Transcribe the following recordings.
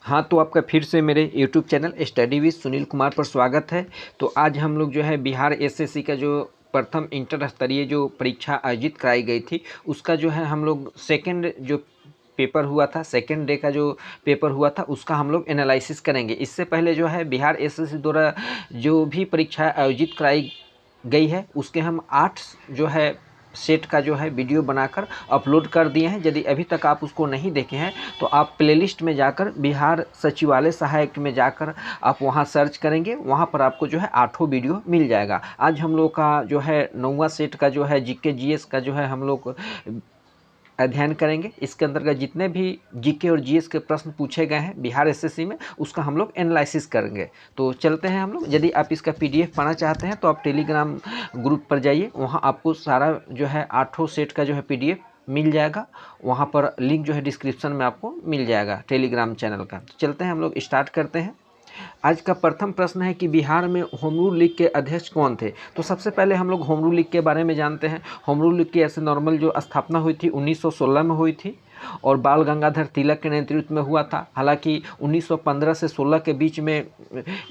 हाँ, तो आपका फिर से मेरे YouTube channel study with Sunil Kumar पर स्वागत है। तो आज हम लोग जो है बिहार एसएससी का जो प्रथम इंटर स्तरीय जो परीक्षा आयोजित कराई गई थी, उसका जो है हम लोग सेकंड जो पेपर हुआ था, सेकंड डे का जो पेपर हुआ था, उसका हम लोग एनालिसिस करेंगे। इससे पहले जो है बिहार एसएससी द्वारा जो भी परीक्षा आयोजित कराई गई है, उसके हम 8 जो है सेट का जो है वीडियो बनाकर अपलोड कर दिए हैं। यदि अभी तक आप उसको नहीं देखे हैं तो आप प्लेलिस्ट में जाकर बिहार सचिवालय सहायक में जाकर आप वहां सर्च करेंगे, वहां पर आपको जो है 8 वीडियो मिल जाएगा। आज हम लोग का जो है 9वां सेट का जो है जीके जीएस का जो है हम लोग अध्ययन करेंगे। इसके अंतर्गत जितने भी जीके और जीएस के प्रश्न पूछे गए हैं बिहार एसएससी में, उसका हम लोग एनालिसिस करेंगे। तो चलते हैं हम लोग। यदि आप इसका पीडीएफ पाना चाहते हैं तो आप टेलीग्राम ग्रुप पर जाइए, वहाँ आपको सारा जो है 8 सेट का जो है पीडीएफ मिल जाएगा। वहाँ पर लिंक जो है डिस्क्रिप्शन में आपको मिल जाएगा टेलीग्राम चैनल का। तो चलते हैं हम लोग स्टार्ट करते हैं। आज का प्रथम प्रश्न है कि बिहार में होम रूल लीग के अध्यक्ष कौन थे। तो सबसे पहले हम लोग होम रूल लीग के बारे में जानते हैं। होम रूल लीग की ऐसे नॉर्मल जो स्थापना हुई थी 1916 में हुई थी और बाल गंगाधर तिलक के नेतृत्व में हुआ था। हालांकि 1915 से 16 के बीच में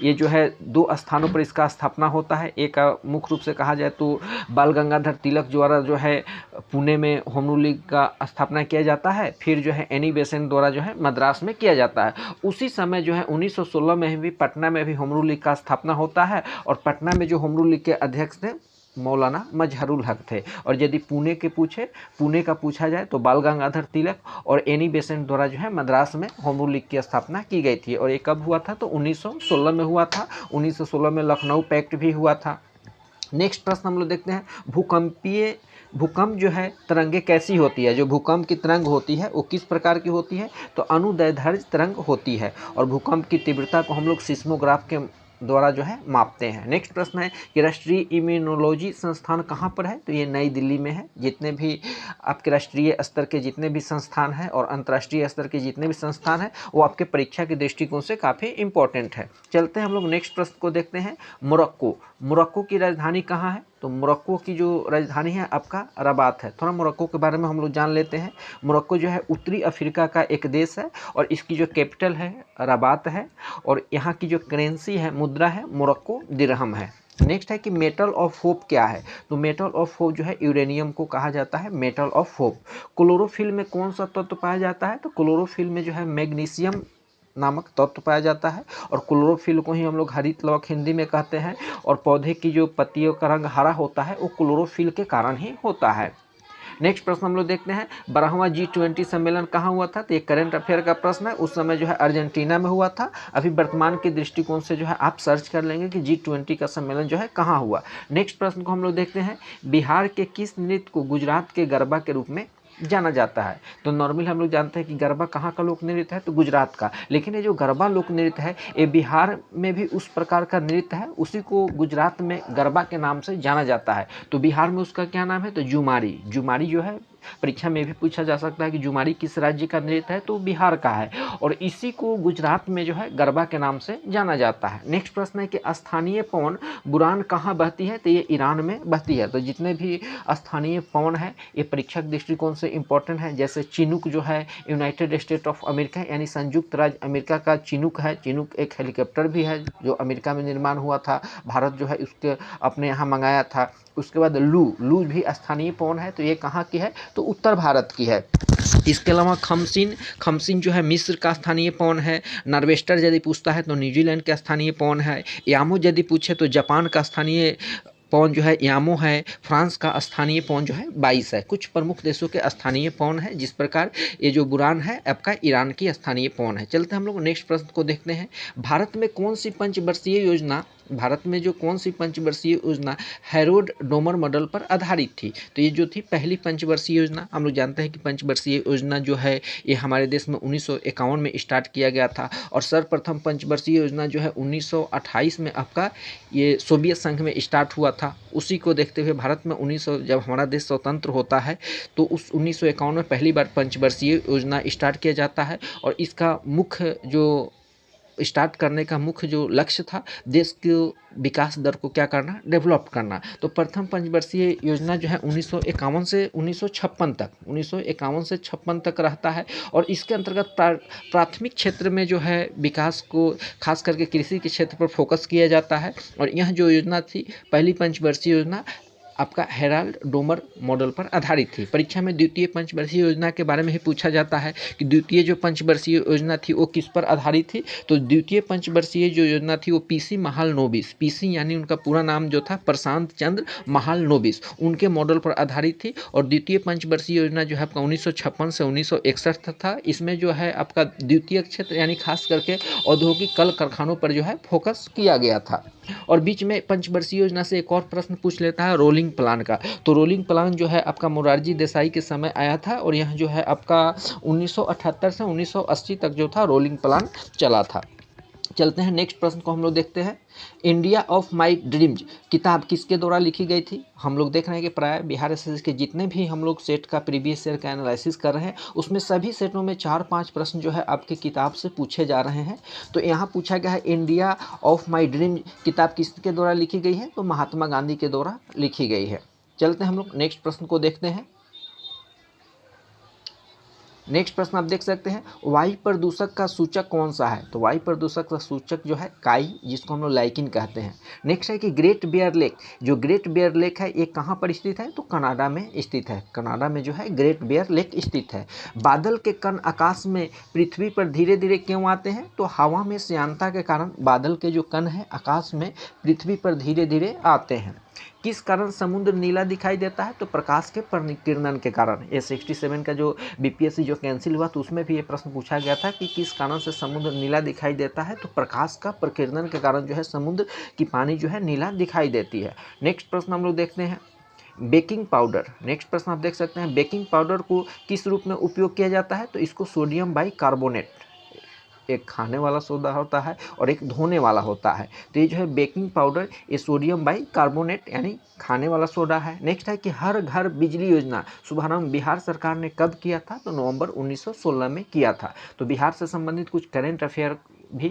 ये जो है 2 स्थानों पर इसका स्थापना होता है। एक मुख्य रूप से कहा जाए तो बाल गंगाधर तिलक द्वारा जो है पुणे में होम रूल लीग का स्थापना किया जाता है, फिर जो है एनी बेसेंट द्वारा जो है मद्रास में किया जाता है। उसी समय जो है 1916 में भी पटना में भी होम रूल लीग का स्थापना होता है और पटना में जो होम रूल लीग के अध्यक्ष थे मौलाना मजहरुल हक थे। और यदि पुणे का पूछा जाए तो बाल गंगाधर तिलक और एनी बेसेंट द्वारा जो है मद्रास में होम रूल लीग की स्थापना की गई थी। और ये कब हुआ था तो 1916 में हुआ था। 1916 में लखनऊ पैक्ट भी हुआ था। नेक्स्ट प्रश्न हम लोग देखते हैं, भूकंप जो है तरंगे कैसी होती है। जो भूकंप की तरंग होती है वो किस प्रकार की होती है तो अनुदैर्ध्य तरंग होती है। और भूकंप की तीव्रता को हम लोग सिस्मोग्राफ के द्वारा जो है मापते हैं। नेक्स्ट प्रश्न है कि राष्ट्रीय इम्यूनोलॉजी संस्थान कहाँ पर है तो ये नई दिल्ली में है। जितने भी आपके राष्ट्रीय स्तर के जितने भी संस्थान हैं और अंतर्राष्ट्रीय स्तर के जितने भी संस्थान हैं वो आपके परीक्षा के दृष्टिकोण से काफ़ी इंपॉर्टेंट है। चलते हैं हम लोग नेक्स्ट प्रश्न को देखते हैं। मोरक्को की राजधानी कहाँ है तो मोरक्को की जो राजधानी है आपका रबात है। थोड़ा मोरक्को के बारे में हम लोग जान लेते हैं। मोरक्को जो है उत्तरी अफ्रीका का एक देश है और इसकी जो कैपिटल है रबात है और यहाँ की जो करेंसी है मुद्रा है मोरक्को दिरहम है। नेक्स्ट है कि मेटल ऑफ होप क्या है तो मेटल ऑफ होप जो है यूरेनियम को कहा जाता है मेटल ऑफ होप। क्लोरोफिल में कौन सा तत्व पाया जाता है तो क्लोरोफिल में जो है मैग्नीशियम नामक तत्व पाया जाता है और क्लोरोफिल को ही हम लोग हरित लौक हिंदी में कहते हैं। और पौधे की जो पत्तियों का रंग हरा होता है वो क्लोरोफिल के कारण ही होता है। नेक्स्ट प्रश्न हम लोग देखते हैं, 12वां G20 सम्मेलन कहाँ हुआ था तो ये करंट अफेयर का प्रश्न है। उस समय जो है अर्जेंटीना में हुआ था। अभी वर्तमान के दृष्टिकोण से जो है आप सर्च कर लेंगे कि G20 का सम्मेलन जो है कहाँ हुआ। नेक्स्ट प्रश्न को हम लोग देखते हैं, बिहार के किस नृत्य को गुजरात के गरबा के रूप में जाना जाता है तो नॉर्मल हम लोग जानते हैं कि गरबा कहाँ का लोक नृत्य है तो गुजरात का। लेकिन ये जो गरबा लोक नृत्य है ये बिहार में भी उस प्रकार का नृत्य है, उसी को गुजरात में गरबा के नाम से जाना जाता है। तो बिहार में उसका क्या नाम है तो जुमारी जो है परीक्षा में भी पूछा जा सकता है कि जुमारी किस राज्य का नृत्य है तो बिहार का है और इसी को गुजरात में जो है गरबा के नाम से जाना जाता है। नेक्स्ट प्रश्न है कि स्थानीय पवन बुरान कहाँ बहती है तो ये ईरान में बहती है। तो जितने भी स्थानीय पवन है ये परीक्षा के दृष्टिकोण से इंपॉर्टेंट है। जैसे चिनूक जो है यूनाइटेड स्टेट ऑफ अमेरिका यानी संयुक्त राज्य अमेरिका का चिनूक है। चिनूक एक हेलीकॉप्टर भी है जो अमेरिका में निर्माण हुआ था, भारत जो है उसके अपने यहाँ मंगाया था। उसके बाद लू भी स्थानीय पवन है तो ये कहाँ की है तो उत्तर भारत की है। इसके अलावा खमसिन जो है मिस्र का स्थानीय पवन है। नार्वेस्टर यदि पूछता है तो न्यूजीलैंड का स्थानीय पवन है। यामो यदि पूछे तो जापान का स्थानीय पवन जो है यामो है। फ्रांस का स्थानीय पवन जो है 22 है। कुछ प्रमुख देशों के स्थानीय पवन है, जिस प्रकार ये जो बुरान है आपका ईरान की स्थानीय पवन है। चलते हम लोग नेक्स्ट प्रश्न को देखते हैं, भारत में कौन सी पंचवर्षीय योजना हैरोल्ड डोमर मॉडल पर आधारित थी तो ये जो थी पहली पंचवर्षीय योजना। हम लोग जानते हैं कि पंचवर्षीय योजना जो है ये हमारे देश में 1951 में स्टार्ट किया गया था और सर्वप्रथम पंचवर्षीय योजना जो है 1928 में आपका ये सोवियत संघ में स्टार्ट हुआ था। उसी को देखते हुए भारत में जब हमारा देश स्वतंत्र होता है तो उस 1951 में पहली बार पंचवर्षीय योजना स्टार्ट किया जाता है और इसका मुख्य जो स्टार्ट करने का मुख्य जो लक्ष्य था, देश के विकास दर को क्या करना, डेवलप करना। तो प्रथम पंचवर्षीय योजना जो है 1951 से 1956 तक, 1951 से 56 तक रहता है। और इसके अंतर्गत प्राथमिक क्षेत्र में जो है विकास को खास करके कृषि के क्षेत्र पर फोकस किया जाता है। और यह जो योजना थी, पहली पंचवर्षीय योजना आपका हेराल्ड डोमर मॉडल पर आधारित थी। परीक्षा में द्वितीय पंचवर्षीय योजना के बारे में ही पूछा जाता है कि द्वितीय जो पंचवर्षीय योजना थी वो किस पर आधारित थी। तो द्वितीय पंचवर्षीय जो योजना थी वो पीसी महालनोबिस, पीसी यानी उनका पूरा नाम जो था प्रशांत चंद्र महालनोबिस, उनके मॉडल पर आधारित थी। और द्वितीय पंचवर्षीय योजना जो है आपका 1956 से 1961 तक था। इसमें जो है आपका द्वितीय क्षेत्र यानी खास करके औद्योगिक कल कारखानों पर जो है फोकस किया गया था। और बीच में पंचवर्षीय योजना से एक और प्रश्न पूछ लेता है रोलिंग प्लान का। तो रोलिंग प्लान जो है आपका मोरारजी देसाई के समय आया था। और यह जो है आपका 1978 से 1980 तक जो था रोलिंग प्लान चला था। चलते हैं नेक्स्ट प्रश्न को हम लोग देखते हैं। इंडिया ऑफ माई ड्रीम्स किताब किसके द्वारा लिखी गई थी। हम लोग देख रहे हैं कि प्राय बिहार एसएससी के जितने भी हम लोग सेट का प्रीवियस ईयर का एनालिसिस कर रहे हैं, उसमें सभी सेटों में 4-5 प्रश्न जो है आपकी किताब से पूछे जा रहे हैं। तो यहाँ पूछा गया है इंडिया ऑफ माई ड्रीम किताब किसके द्वारा लिखी गई है, तो महात्मा गांधी के द्वारा लिखी गई है। चलते हैं हम लोग नेक्स्ट प्रश्न को देखते हैं। नेक्स्ट प्रश्न आप देख सकते हैं, वायु प्रदूषक का सूचक कौन सा है। तो वायु प्रदूषक का सूचक जो है काई, जिसको हम लोग लाइकिन कहते हैं। नेक्स्ट है कि ग्रेट बियर लेक, जो ग्रेट बियर लेक है ये कहाँ पर स्थित है, तो कनाडा में स्थित है। कनाडा में जो है ग्रेट बियर लेक स्थित है। बादल के कण आकाश में पृथ्वी पर धीरे धीरे क्यों आते हैं, तो हवा में श्यानता के कारण बादल के जो कण है आकाश में पृथ्वी पर धीरे धीरे आते हैं। किस कारण समुद्र नीला दिखाई देता है, तो प्रकाश के परिकिरणन के कारण। ये 67 का जो बीपीएससी जो कैंसिल हुआ तो उसमें भी ये प्रश्न पूछा गया था कि किस कारण से समुद्र नीला दिखाई देता है, तो प्रकाश का परिकिरणन के कारण जो है समुद्र की पानी जो है नीला दिखाई देती है। नेक्स्ट प्रश्न हम लोग देखते हैं, बेकिंग पाउडर। नेक्स्ट प्रश्न आप देख सकते हैं, बेकिंग पाउडर को किस रूप में उपयोग किया जाता है, तो इसको सोडियम बाइकार्बोनेट, एक खाने वाला सोडा होता है और एक धोने वाला होता है। तो ये जो है बेकिंग पाउडर ये सोडियम बाइकार्बोनेट यानी खाने वाला सोडा है। नेक्स्ट है कि हर घर बिजली योजना शुभारंभ बिहार सरकार ने कब किया था, तो नवंबर 1916 में किया था। तो बिहार से संबंधित कुछ करेंट अफेयर भी,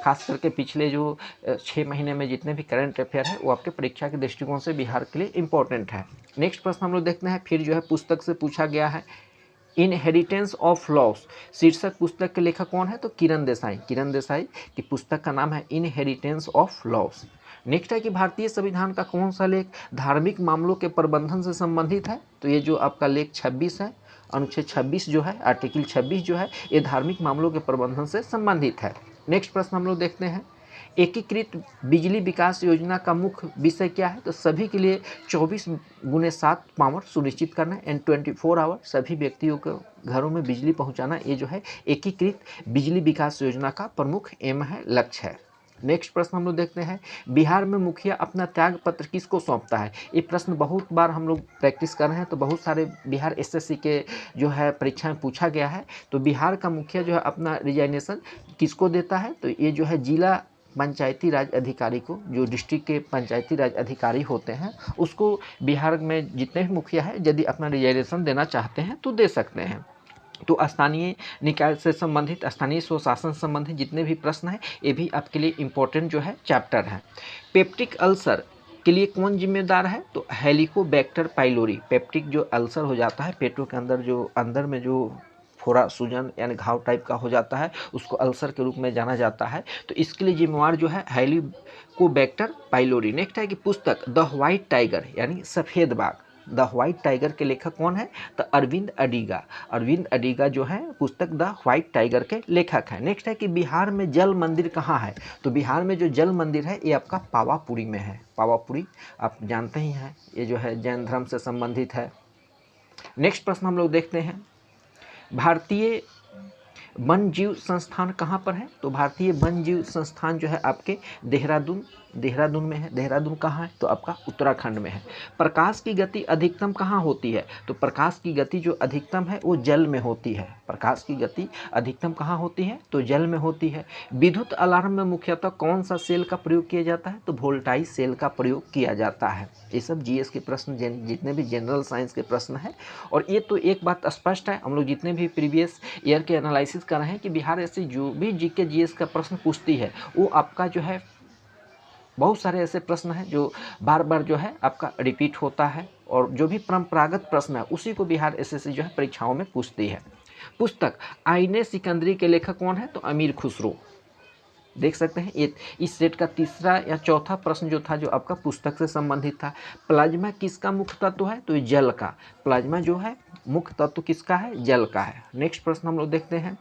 खास करके पिछले जो 6 महीने में जितने भी करंट अफेयर है वो आपके परीक्षा के दृष्टिकोण से बिहार के लिए इंपॉर्टेंट है। नेक्स्ट प्रश्न हम लोग देखते हैं, फिर जो है पुस्तक से पूछा गया है, इनहेरिटेंस ऑफ लॉस शीर्षक पुस्तक के लेखक कौन है, तो किरण देसाई। किरण देसाई की पुस्तक का नाम है इनहेरिटेंस ऑफ लॉस। नेक्स्ट है कि भारतीय संविधान का कौन सा लेख धार्मिक मामलों के प्रबंधन से संबंधित है, तो ये जो आपका लेख 26 है, अनुच्छेद 26 जो है, आर्टिकल 26 जो है ये धार्मिक मामलों के प्रबंधन से संबंधित है। नेक्स्ट प्रश्न हम लोग देखते हैं, एकीकृत बिजली विकास योजना का मुख्य विषय क्या है, तो सभी के लिए 24x7 पावर सुनिश्चित करना एंड 24 आवर सभी व्यक्तियों को घरों में बिजली पहुंचाना, ये जो है एकीकृत बिजली विकास योजना का प्रमुख एम है, लक्ष्य है। नेक्स्ट प्रश्न हम लोग देखते हैं, बिहार में मुखिया अपना त्याग पत्र किसको सौंपता है। ये प्रश्न बहुत बार हम लोग प्रैक्टिस कर रहे हैं, तो बहुत सारे बिहार एसएससी के जो है परीक्षा में पूछा गया है। तो बिहार का मुखिया जो है अपना रिजाइनेशन किसको देता है, तो ये जो है जिला पंचायती राज अधिकारी को, जो डिस्ट्रिक्ट के पंचायती राज अधिकारी होते हैं उसको बिहार में जितने भी मुखिया है यदि अपना रिजाइनेशन देना चाहते हैं तो दे सकते हैं। तो स्थानीय निकाय से संबंधित, स्थानीय स्वशासन से संबंधित जितने भी प्रश्न हैं ये भी आपके लिए इम्पोर्टेंट जो है चैप्टर है। पेप्टिक अल्सर के लिए कौन जिम्मेदार है, तो हेलिकोबैक्टर पाइलोरी। पेप्टिक जो अल्सर हो जाता है पेटों के अंदर, जो अंदर में जो फोड़ा सूजन यानी घाव टाइप का हो जाता है उसको अल्सर के रूप में जाना जाता है। तो इसके लिए जिम्मेवार जो है हेलिकोबैक्टर पाइलोरी। नेक्स्ट है कि पुस्तक द व्हाइट टाइगर यानी सफ़ेद बाघ, द व्हाइट टाइगर के लेखक कौन है, तो अरविंद अडिगा। अरविंद अडिगा जो है पुस्तक द व्हाइट टाइगर के लेखक हैं। नेक्स्ट है कि बिहार में जल मंदिर कहाँ है, तो बिहार में जो जल मंदिर है ये आपका पावापुरी में है। पावापुरी आप जानते ही हैं, ये जो है जैन धर्म से संबंधित है। नेक्स्ट प्रश्न हम लोग देखते हैं, भारतीय वन जीव संस्थान कहाँ पर है, तो भारतीय वन जीव संस्थान जो है आपके देहरादून देहरादून में है। देहरादून कहाँ है? तो आपका उत्तराखंड में है। प्रकाश की गति अधिकतम कहाँ होती है? तो प्रकाश की गति जो अधिकतम है वो जल में होती है। प्रकाश की गति अधिकतम कहाँ होती है? तो जल में होती है। विद्युत अलार्म में मुख्यतः कौन सा सेल का प्रयोग किया जाता है? तो वोल्टाइज सेल का प्रयोग किया जाता है। ये सब जीएस के प्रश्न, जितने भी जनरल साइंस के प्रश्न हैं। और ये तो एक बात स्पष्ट है, हम लोग जितने भी प्रीवियस ईयर के एनालिसिस कर रहे हैं कि बिहार ऐसे जो भी जीके जीएस का प्रश्न पूछती है वो आपका जो है बहुत सारे ऐसे प्रश्न हैं जो बार बार जो है आपका रिपीट होता है, और जो भी परंपरागत प्रश्न है उसी को बिहार एसएससी जो है परीक्षाओं में पूछती है। पुस्तक आईने सिकंदरी के लेखक कौन है? तो अमीर खुसरो। देख सकते हैं ये इस सेट का तीसरा या चौथा प्रश्न जो था जो आपका पुस्तक से संबंधित था। प्लाज्मा किसका मुख्य तत्व है? तो जल का। प्लाज्मा जो है मुख्य तत्व किसका है? जल का है। नेक्स्ट प्रश्न हम लोग देखते हैं,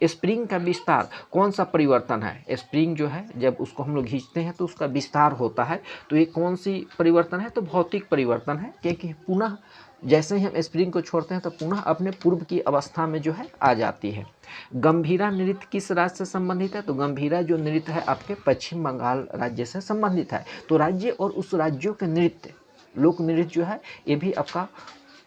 स्प्रिंग का विस्तार कौन सा परिवर्तन है? स्प्रिंग जो है जब उसको हम लोग खींचते हैं तो उसका विस्तार होता है, तो ये कौन सी परिवर्तन है? तो भौतिक परिवर्तन है, क्योंकि पुनः जैसे ही हम स्प्रिंग को छोड़ते हैं तो पुनः अपने पूर्व की अवस्था में जो है आ जाती है। गंभीरा नृत्य किस राज्य से संबंधित है? तो गंभीरा जो नृत्य है आपके पश्चिम बंगाल राज्य से संबंधित है। तो राज्य और उस राज्यों के नृत्य, लोक नृत्य जो है ये भी आपका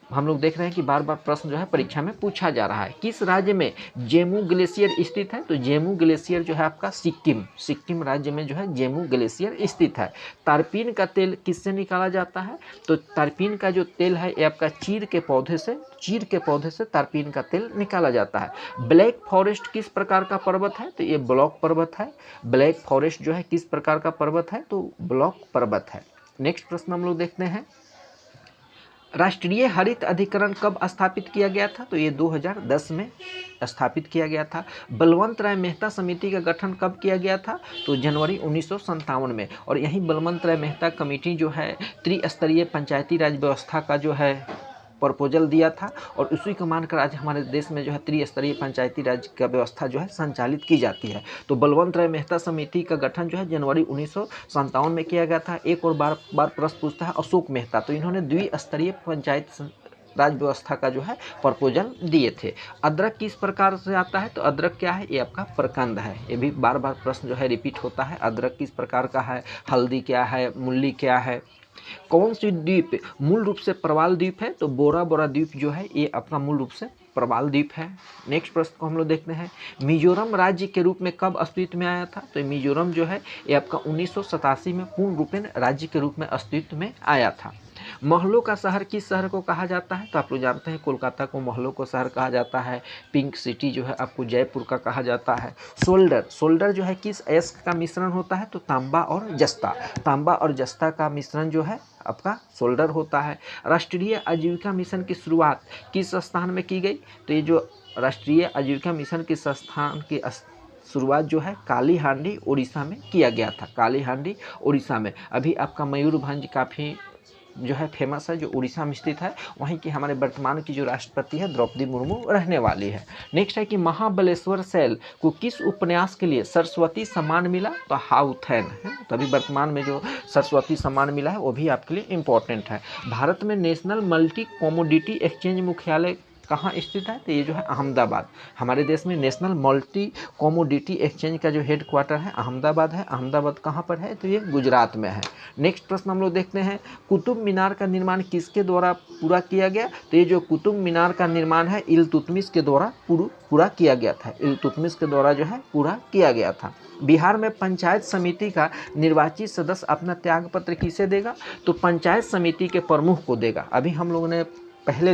हम लोग देख रहे हैं कि बार बार प्रश्न जो है परीक्षा में पूछा जा रहा है। किस राज्य में जेमू ग्लेशियर स्थित है? तो जेमू ग्लेशियर जो है आपका सिक्किम राज्य में जो है जेमू ग्लेशियर स्थित है। तारपीन का तेल किससे निकाला जाता है? तो तारपीन का जो तेल है ये आपका चीड़ के पौधे से तारपीन का तेल निकाला जाता है। ब्लैक फॉरेस्ट किस प्रकार का पर्वत है? तो ये ब्लॉक पर्वत है। ब्लैक फॉरेस्ट जो है किस प्रकार का पर्वत है? तो ब्लॉक पर्वत है। नेक्स्ट प्रश्न हम लोग देखते हैं, राष्ट्रीय हरित अधिकरण कब स्थापित किया गया था? तो ये 2010 में स्थापित किया गया था। बलवंत राय मेहता समिति का गठन कब किया गया था? तो जनवरी 1957 में। और यही बलवंत राय मेहता कमेटी जो है त्रिस्तरीय पंचायती राज व्यवस्था का जो है प्रपोजल दिया था, और उसी को मानकर आज हमारे देश में जो है त्रिस्तरीय पंचायती राज का व्यवस्था जो है संचालित की जाती है। तो बलवंत राय मेहता समिति का गठन जो है जनवरी 1957 में किया गया था। एक और बार प्रश्न पूछता है अशोक मेहता, तो इन्होंने द्विस्तरीय पंचायत राज व्यवस्था का जो है प्रपोजल दिए थे। अदरक किस प्रकार से आता है? तो अदरक क्या है? ये आपका प्रकंद है। ये भी बार बार प्रश्न जो है रिपीट होता है, अदरक किस प्रकार का है, हल्दी क्या है, मूली क्या है। कौन सी द्वीप मूल रूप से प्रवाल द्वीप है? तो बोरा बोरा द्वीप जो है ये अपना मूल रूप से प्रवाल द्वीप है। नेक्स्ट प्रश्न को हम लोग देखते हैं, मिजोरम राज्य के रूप में कब अस्तित्व में आया था? तो मिजोरम जो है ये आपका 1987 में पूर्ण रूपेण राज्य के रूप में अस्तित्व में आया था। महलों का शहर किस शहर को कहा जाता है? तो आप लोग जानते हैं कोलकाता को महलों का शहर कहा जाता है। पिंक सिटी जो है आपको जयपुर का कहा जाता है। सोल्डर जो है किस अयस्क का मिश्रण होता है? तो तांबा और जस्ता का मिश्रण जो है आपका सोल्डर होता है। राष्ट्रीय आजीविका मिशन की शुरुआत किस स्थान में की गई? तो ये जो राष्ट्रीय आजीविका मिशन के संस्थान की शुरुआत जो है कालीहांडी उड़ीसा में किया गया था। कालीहांडी उड़ीसा में। अभी आपका मयूरभंज काफ़ी जो है फेमस है, जो उड़ीसा में स्थित है। वहीं की हमारे वर्तमान की जो राष्ट्रपति है द्रौपदी मुर्मू रहने वाली है। नेक्स्ट है कि महाबलेश्वर शैल को किस उपन्यास के लिए सरस्वती सम्मान मिला? तो हाउथैन है। तभी वर्तमान में जो सरस्वती सम्मान मिला है वो भी आपके लिए इम्पोर्टेंट है। भारत में नेशनल मल्टी कमोडिटी एक्सचेंज मुख्यालय कहाँ स्थित है? तो ये जो है अहमदाबाद। हमारे देश में नेशनल मल्टी कमोडिटी एक्सचेंज का जो हेड क्वार्टर है अहमदाबाद है। अहमदाबाद कहाँ पर है? तो ये गुजरात में है। नेक्स्ट प्रश्न हम लोग देखते हैं, कुतुब मीनार का निर्माण किसके द्वारा पूरा किया गया? तो ये जो कुतुब मीनार का निर्माण है इल्तुतमिश के द्वारा पूरा किया गया था। इल्तुतमिश के द्वारा जो है पूरा किया गया था। बिहार में पंचायत समिति का निर्वाचित सदस्य अपना त्यागपत्र किसे देगा? तो पंचायत समिति के प्रमुख को देगा। अभी हम लोगों ने पहले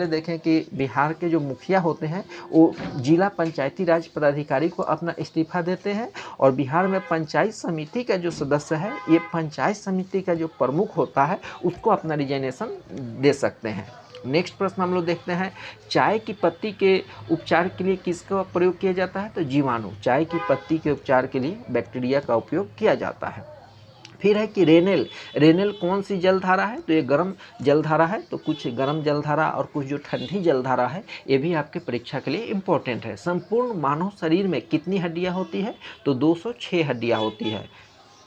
देखें कि बिहार के जो मुखिया होते हैं वो जिला पंचायती राज पदाधिकारी को अपना इस्तीफा देते हैं, और बिहार में पंचायत समिति का जो सदस्य है ये पंचायत समिति का जो प्रमुख होता है उसको अपना रिजाइनेशन दे सकते हैं। नेक्स्ट प्रश्न हम लोग देखते हैं, चाय की पत्ती के उपचार के लिए किसका प्रयोग किया जाता है? तो जीवाणु। चाय की पत्ती के उपचार के लिए बैक्टीरिया का उपयोग किया जाता है। फिर है कि रेनेल कौन सी जलधारा है? तो ये गर्म जलधारा है। तो कुछ गर्म जलधारा और कुछ जो ठंडी जलधारा है ये भी आपके परीक्षा के लिए इम्पोर्टेंट है। संपूर्ण मानव शरीर में कितनी हड्डियां होती है? तो 206 हड्डियां होती है।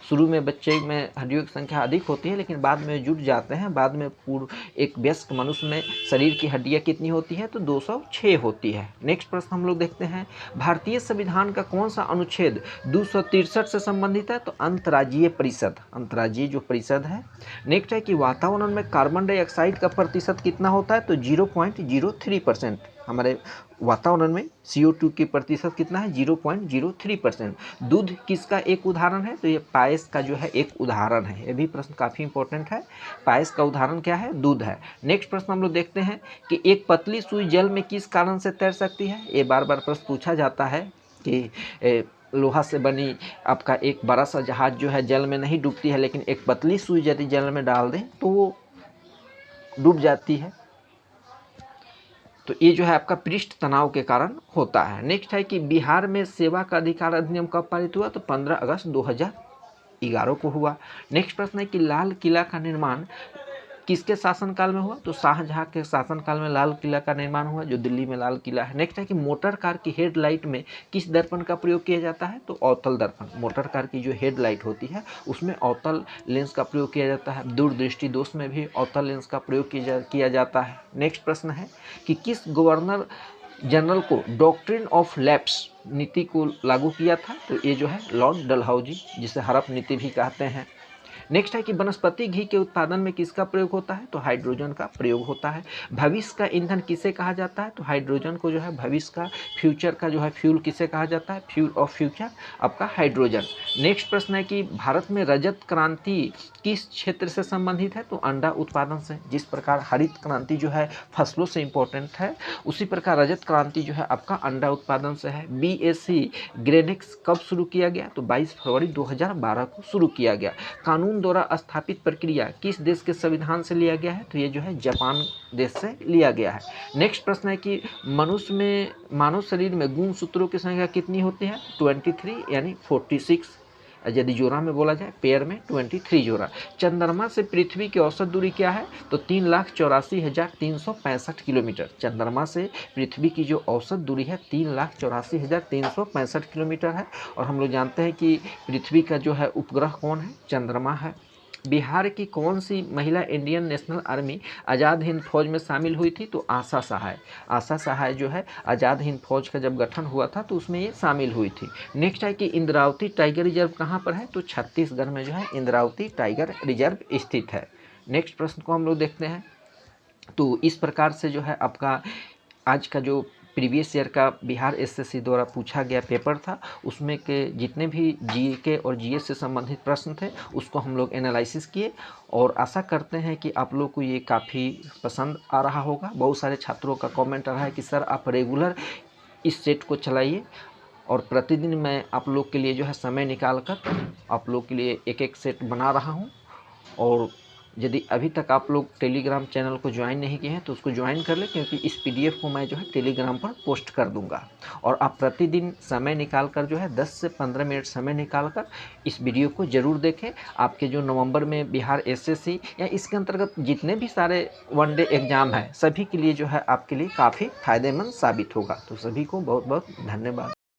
शुरू में बच्चे में हड्डियों की संख्या अधिक होती है, लेकिन बाद में जुट जाते हैं। बाद में पूर्व एक वयस्क मनुष्य में शरीर की हड्डियाँ कितनी होती है, तो 206 होती है। नेक्स्ट प्रश्न हम लोग देखते हैं, भारतीय संविधान का कौन सा अनुच्छेद 263 से संबंधित है, तो अंतर्राज्यीय परिषद, अंतर्राज्यीय जो परिषद है। नेक्स्ट है कि वातावरण में कार्बन डाइऑक्साइड का प्रतिशत कितना होता है, तो 0.03%। हमारे वातावरण में CO2 की प्रतिशत कितना है, 0.03%। दूध किसका एक उदाहरण है, तो ये पायस का जो है एक उदाहरण है। ये भी प्रश्न काफ़ी इंपॉर्टेंट है। पायस का उदाहरण क्या है, दूध है। नेक्स्ट प्रश्न हम लोग देखते हैं कि एक पतली सुई जल में किस कारण से तैर सकती है। ये बार बार प्रश्न पूछा जाता है कि लोहा से बनी आपका एक बड़ा सा जहाज जो है जल में नहीं डूबती है, लेकिन एक पतली सुई यदि जल में डाल दें तो वो डूब जाती है। तो ये जो है आपका पृष्ठ तनाव के कारण होता है। नेक्स्ट है कि बिहार में सेवा का अधिकार अधिनियम कब पारित हुआ, तो 15 अगस्त 2011 को हुआ। नेक्स्ट प्रश्न है कि लाल किला का निर्माण किसके शासनकाल में हुआ, तो शाहजहां के शासनकाल में लाल किला का निर्माण हुआ, जो दिल्ली में लाल किला है। नेक्स्ट है कि मोटर कार की हेडलाइट में किस दर्पण का प्रयोग किया जाता है, तो अवतल दर्पण। मोटर कार की जो हेडलाइट होती है उसमें अवतल लेंस का प्रयोग किया जाता है। दूरदृष्टि दोष में भी अवतल लेंस का प्रयोग किया जाता है। नेक्स्ट प्रश्न है कि किस गवर्नर जनरल को डॉक्ट्रिन ऑफ लैप्स नीति को लागू किया था, तो ये जो है लॉर्ड डलहौजी, जिसे हड़प नीति भी कहते हैं। नेक्स्ट है कि वनस्पति घी के उत्पादन में किसका प्रयोग होता है, तो हाइड्रोजन का प्रयोग होता है। भविष्य का ईंधन किसे कहा जाता है, तो हाइड्रोजन को जो है भविष्य का फ्यूचर का जो है फ्यूल किसे कहा जाता है, फ्यूल ऑफ फ्यूचर आपका हाइड्रोजन। नेक्स्ट प्रश्न है कि भारत में रजत क्रांति किस क्षेत्र से संबंधित है, तो अंडा उत्पादन से। जिस प्रकार हरित क्रांति जो है फसलों से इंपॉर्टेंट है, उसी प्रकार रजत क्रांति जो है आपका अंडा उत्पादन से है। BSc ग्रेनेक्स कब शुरू किया गया, तो 22 फरवरी 2012 को शुरू किया गया। कानून द्वारा स्थापित प्रक्रिया किस देश के संविधान से लिया गया है, तो ये जो है जापान देश से लिया गया है। नेक्स्ट प्रश्न है कि मनुष्य में मानव शरीर में गुणसूत्रों की संख्या कितनी होती है, 23 यानी 46। यदि जोड़ा में बोला जाए पेयर में 23 जोड़ा। चंद्रमा से पृथ्वी की औसत दूरी क्या है, तो 3,84,365 किलोमीटर। चंद्रमा से पृथ्वी की जो औसत दूरी है 3,84,365 किलोमीटर है। और हम लोग जानते हैं कि पृथ्वी का जो है उपग्रह कौन है, चंद्रमा है। बिहार की कौन सी महिला Indian national army Azad Hind फौज में शामिल हुई थी, तो आशा सहाय। आशा सहाय जो है आज़ाद हिंद फौज का जब गठन हुआ था तो उसमें ये शामिल हुई थी। नेक्स्ट है कि इंद्रावती टाइगर रिजर्व कहाँ पर है, तो छत्तीसगढ़ में जो है इंद्रावती टाइगर रिजर्व स्थित है। नेक्स्ट प्रश्न को हम लोग देखते हैं। तो इस प्रकार से जो है आपका आज का जो प्रीवियस ईयर का बिहार SSC द्वारा पूछा गया पेपर था, उसमें के जितने भी GK और GS से संबंधित प्रश्न थे उसको हम लोग एनालिसिस किए। और आशा करते हैं कि आप लोग को ये काफ़ी पसंद आ रहा होगा। बहुत सारे छात्रों का कमेंट आ रहा है कि सर आप रेगुलर इस सेट को चलाइए, और प्रतिदिन मैं आप लोग के लिए जो है समय निकाल कर आप लोग के लिए एक एक सेट बना रहा हूँ। और यदि अभी तक आप लोग टेलीग्राम चैनल को ज्वाइन नहीं किए हैं तो उसको ज्वाइन कर लें, क्योंकि इस PDF को मैं जो है टेलीग्राम पर पोस्ट कर दूंगा। और आप प्रतिदिन समय निकाल कर जो है 10 से 15 मिनट समय निकाल कर इस वीडियो को ज़रूर देखें। आपके जो नवंबर में बिहार SSC या इसके अंतर्गत जितने भी सारे वनडे एग्ज़ाम हैं सभी के लिए जो है आपके लिए काफ़ी फ़ायदेमंद साबित होगा। तो सभी को बहुत बहुत धन्यवाद।